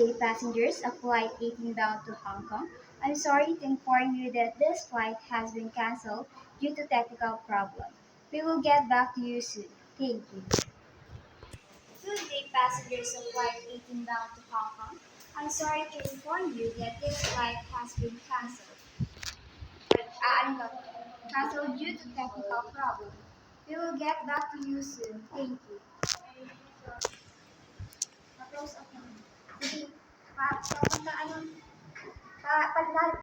day passengers of Flight 18 bound to Hong Kong. I'm sorry to inform you that this flight has been cancelled due to technical problem. We will get back to you soon. Thank you. Good day passengers of Flight 18 bound to Hong Kong. I'm sorry to inform you that this flight has been cancelled. Cancelled due to technical problem. We will get back to you soon. Thank you. Close up naman. Sige, papunta ano, pagdal.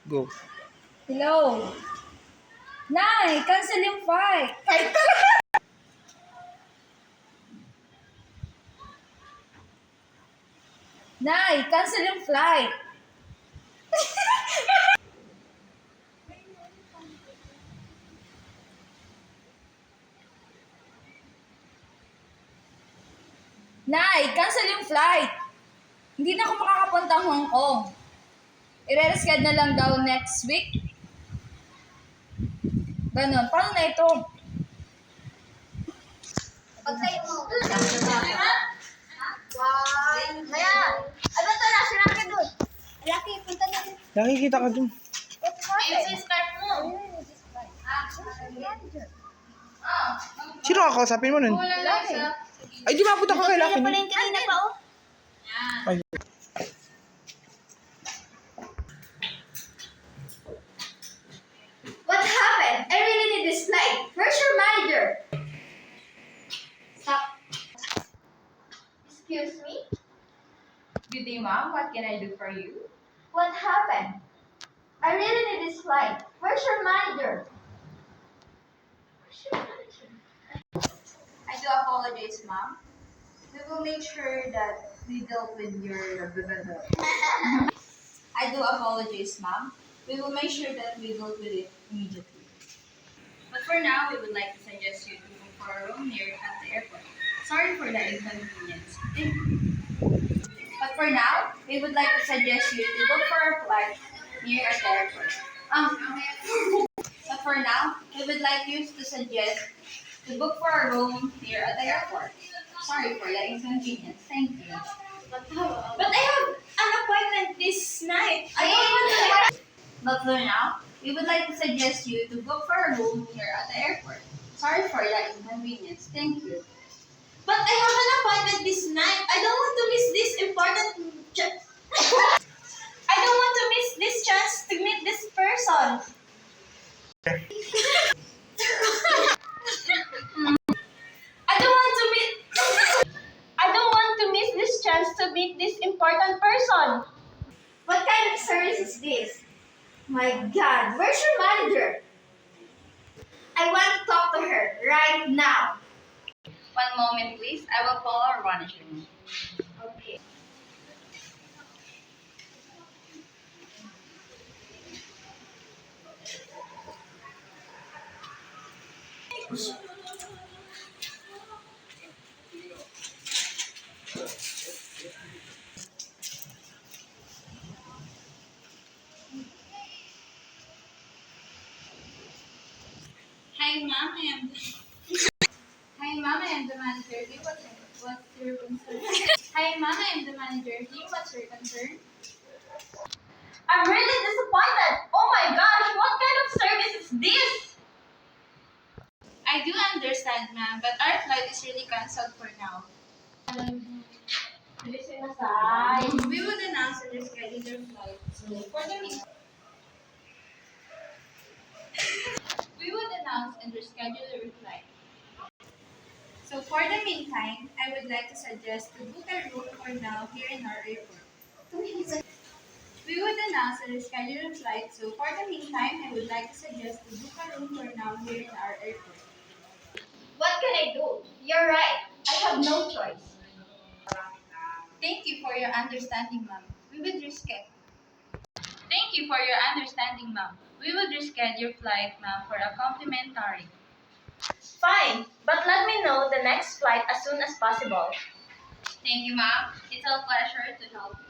Go. Hello? Nay, cancel yung flight. Nay, cancel yung flight. Nay, cancel yung flight. Hindi na ako makakapunta Hong Kong. I-reschedule na lang daw next week. Ganon. Paano na ito? Pagtayo mo. Wow. Maya. Ano to na? Siraki doon. Laki, punta na. Nakikita ka dun. What's happened? Ayun, start mo. Sino kakausapin mo nun? Ay, di mapunta ka kay Lucky. Pala yung kanina pa oh. Ay. What happened? I really need this flight. Where's your manager? Stop. Excuse me? Good day, ma'am. What can I do for you? What happened? I really need this flight. Where's your manager? Where's your manager? I do apologize, ma'am. We will make sure that we dealt with your... I do apologize, ma'am. We will make sure that we dealt with it immediately. But for now, we would like to suggest you to look for a room near at the airport. Sorry for the inconvenience. Thank you. But for now, we would like to suggest you to look for a flight near at the airport. But for now, we would like you to suggest to book for a room near at the airport. Sorry for the inconvenience. Thank you. But I have an appointment this night. I don't want to. But for now, we would like to suggest you to book for a room near at the airport. Sorry for the inconvenience. Thank you. But I have an appointment this night. I don't want to miss this important. I don't want to miss this chance to meet this person. I don't want to meet. I don't want to miss this chance to meet this important person. What kind of service is this? My God, where's your manager? I want to talk to her right now. One moment, please. I will call our manager. Okay. Hi, ma'am. Hi, ma'am. I am the manager. Do you what's your concern? Hi, ma'am. I am the manager. Do you what's your concern? I'm really disappointed. Oh my gosh, what kind of service is this? I do understand, ma'am, but our flight is really cancelled for now. We would announce and reschedule your flight. So for the meantime, we would announce and reschedule your flight. So for the meantime, I would like to suggest to book a room for now here in our airport. We would announce and reschedule your flight. So for the meantime, I would like to suggest to book a room for now here in our airport. What can I do? You're right. I have no choice. Thank you for your understanding, ma'am. We will reschedule. Thank you for your understanding, ma'am. We would reschedule your flight, ma'am, for a complimentary. Fine, but let me know the next flight as soon as possible. Thank you, ma'am. It's a pleasure to help you.